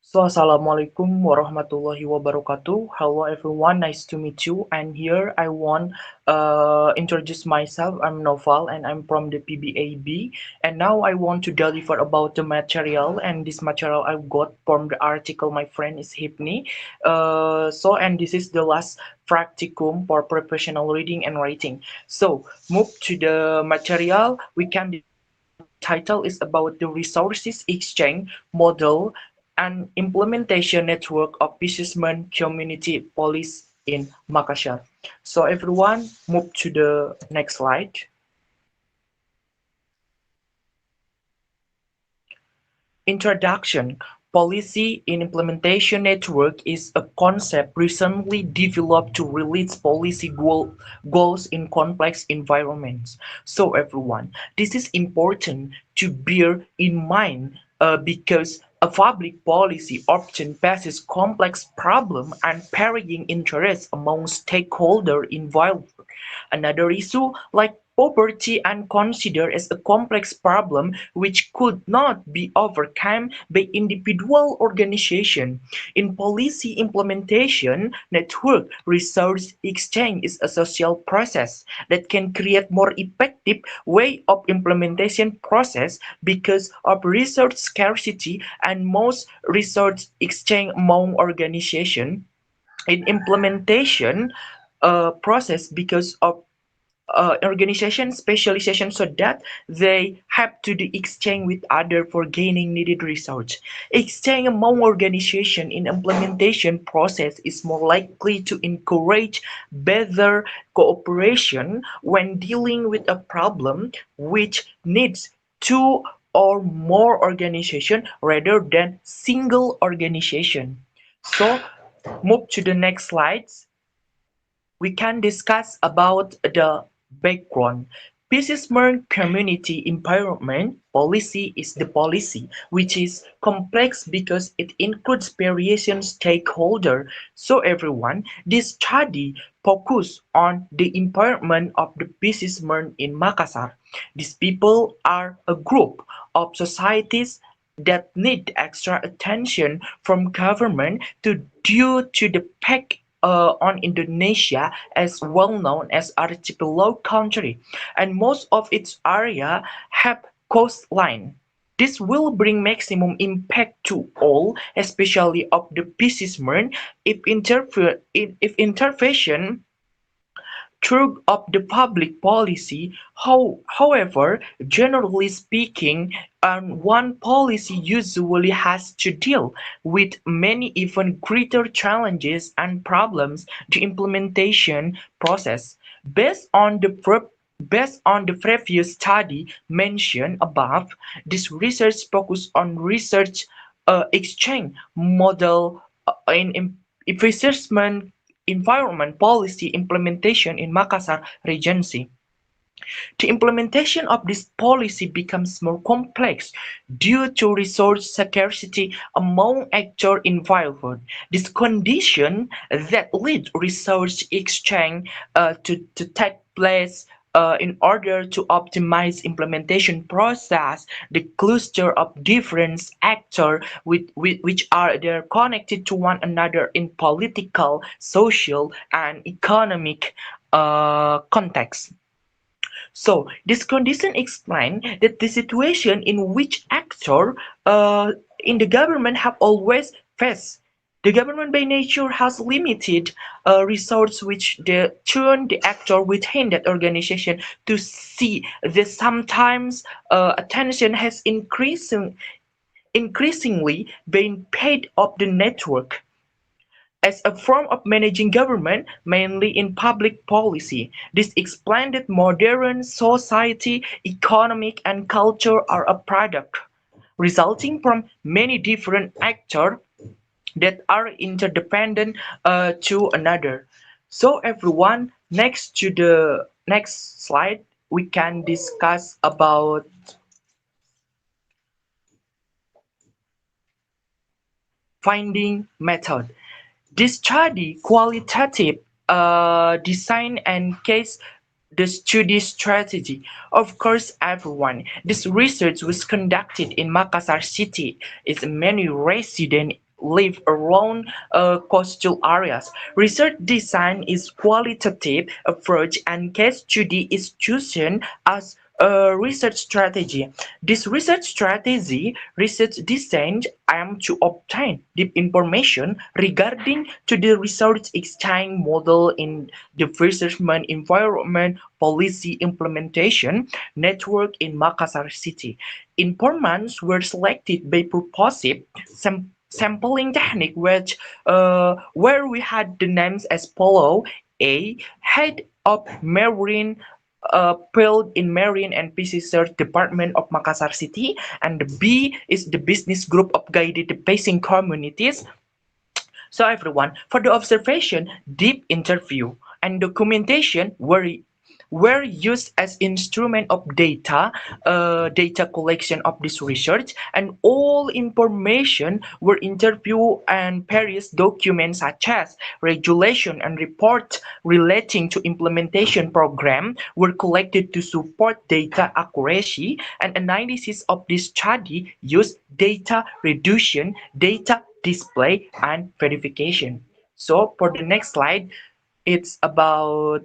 So, Assalamualaikum warahmatullahi wabarakatuh. Hello everyone, nice to meet you. And here I want introduce myself. I'm Noval and I'm from the PBAB. And now I want to deliver about the material. And this material I got from the article my friend is Hipni. And this is the last practicum for professional reading and writing. So move to the material. We can the title is about the resources exchange model and implementation network of businessman community police in Makassar. So everyone move to the next slide. Introduction: Policy in Implementation Network is a concept recently developed to release policy goals in complex environments. So everyone, this is important to bear in mind because a public policy often faces complex problems and varying interests among stakeholders involved. Another issue, like poverty, and considered as a complex problem which could not be overcome by individual organizations. In policy implementation, network resource exchange is a social process that can create more effective way of implementation process because of resource scarcity and most resource exchange among organizations in implementation process because of organization specialization so that they have to do exchange with other for gaining needed results. Exchange among organization in implementation process is more likely to encourage better cooperation when dealing with a problem which needs two or more organization rather than single organization. So move to the next slides. We can discuss about the background. Businessman community empowerment policy is the policy which is complex because it includes various stakeholders. So everyone, this study focus on the empowerment of the businessmen in Makassar. These people are a group of societies that need extra attention from government to due to the fact on Indonesia as well known as archipelago country, and most of its area have coastline. This will bring maximum impact to all, especially of the businessmen, if intervention through of the public policy. However, generally speaking, one policy usually has to deal with many even greater challenges and problems the implementation process. Based on the previous study mentioned above, this research focused on research exchange model in investment environment policy implementation in Makassar Regency. The implementation of this policy becomes more complex due to resource scarcity among actors involved. This condition that lead resource exchange to take place in order to optimize implementation process. The cluster of different actors which are there connected to one another in political, social, and economic context. So this condition explains that the situation in which actor in the government have always faced. The government by nature has limited resources which they turn the actor within that organization to see that sometimes attention has increasingly been paid of the network as a form of managing government, mainly in public policy. This explains that modern society, economic, and culture are a product resulting from many different actors that are interdependent to another. So everyone, next to the next slide, we can discuss about finding method. This study qualitative design and case the study strategy. Of course, everyone, this research was conducted in Makassar city. It's many residents live around coastal areas. Research design is qualitative approach and case study is chosen as a research strategy. This research design aims to obtain deep information regarding to the research exchange model in the research environment policy implementation network in Makassar city. Informants were selected by purposive sampling technique where we had the names as follow: A. Head of Marine Field in Marine and Fisheries Department of Makassar City, and the B is the business group of guided facing communities. So everyone, for the observation, deep interview, and documentation were used as instrument of data collection of this research, and all information were interview and various documents such as regulation and report relating to implementation program were collected to support data accuracy, and analysis of this study used data reduction, data display, and verification. So for the next slide, it's about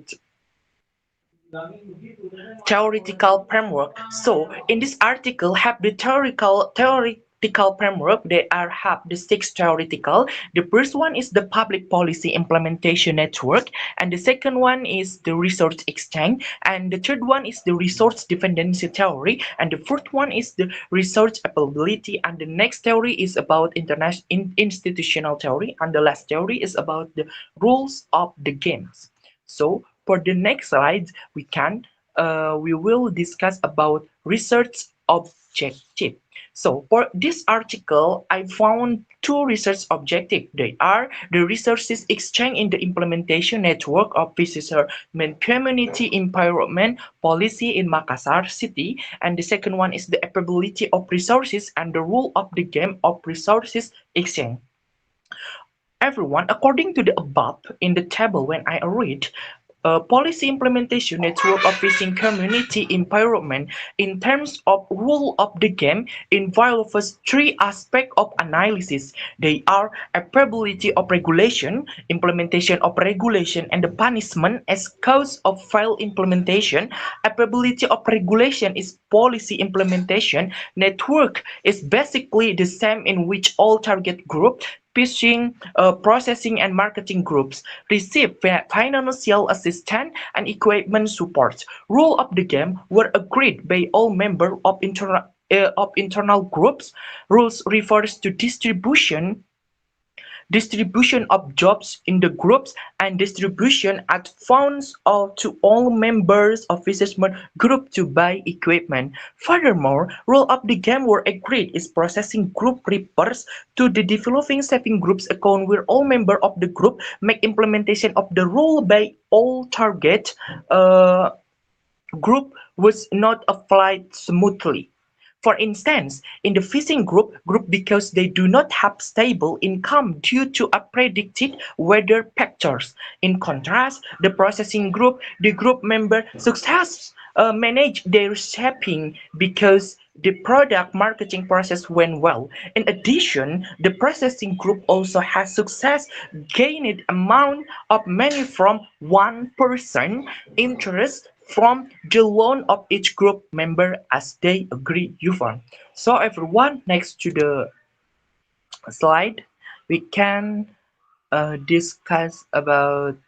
theoretical framework. So in this article have the theoretical framework. They are have the six theoretical. The first one is the public policy implementation network, and the second one is the resource exchange, and the third one is the resource dependency theory, and the fourth one is the resource availability, and the next theory is about institutional theory, and the last theory is about the rules of the games. So for the next slide, we will discuss about research objective. So for this article, I found two research objectives. They are the resources exchange in the implementation network of fishermen community environment policy in Makassar city, and the second one is the availability of resources and the rule of the game of resources exchange. Everyone, according to the above in the table when I read, policy implementation network of fishing community environment in terms of rule of the game involves three aspects of analysis. They are applicability of regulation, implementation of regulation, and the punishment as cause of failed implementation. Applicability of regulation is policy implementation network is basically the same in which all target group fishing, processing, and marketing groups receive financial assistance and equipment support. Rules of the game were agreed by all members of internal groups. Rules refers to distribution of jobs in the groups, and distribution at funds to all members of fishermen group to buy equipment. Furthermore, rule of the game were agreed is processing group refers to the developing saving groups account where all members of the group make implementation of the rule by all target group was not applied smoothly. For instance, in the fishing group because they do not have stable income due to unpredicted weather factors. In contrast, the processing group, the group member success manage their shipping because the product marketing process went well. In addition, the processing group also has success gained amount of money from 1% interest from the loan of each group member as they agree upon. So everyone, next to the slide, we can discuss about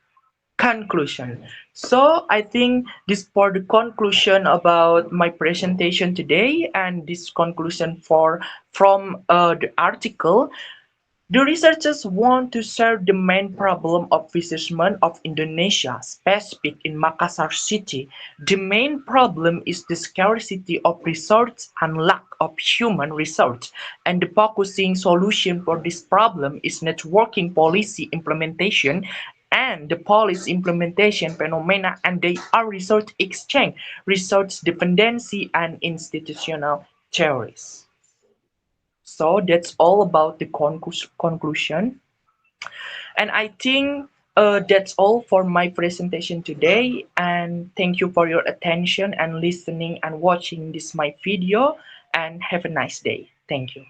conclusion. So I think this for the conclusion about my presentation today, and this conclusion for from the article. The researchers want to share the main problem of fishermen of Indonesia, specific in Makassar city. The main problem is the scarcity of resources and lack of human resource, and the focusing solution for this problem is networking policy implementation and the policy implementation phenomena, and they are resource exchange, resource dependency, and institutional theories. So that's all about the conclusion. And I think that's all for my presentation today. And thank you for your attention and listening and watching this my video. And have a nice day. Thank you.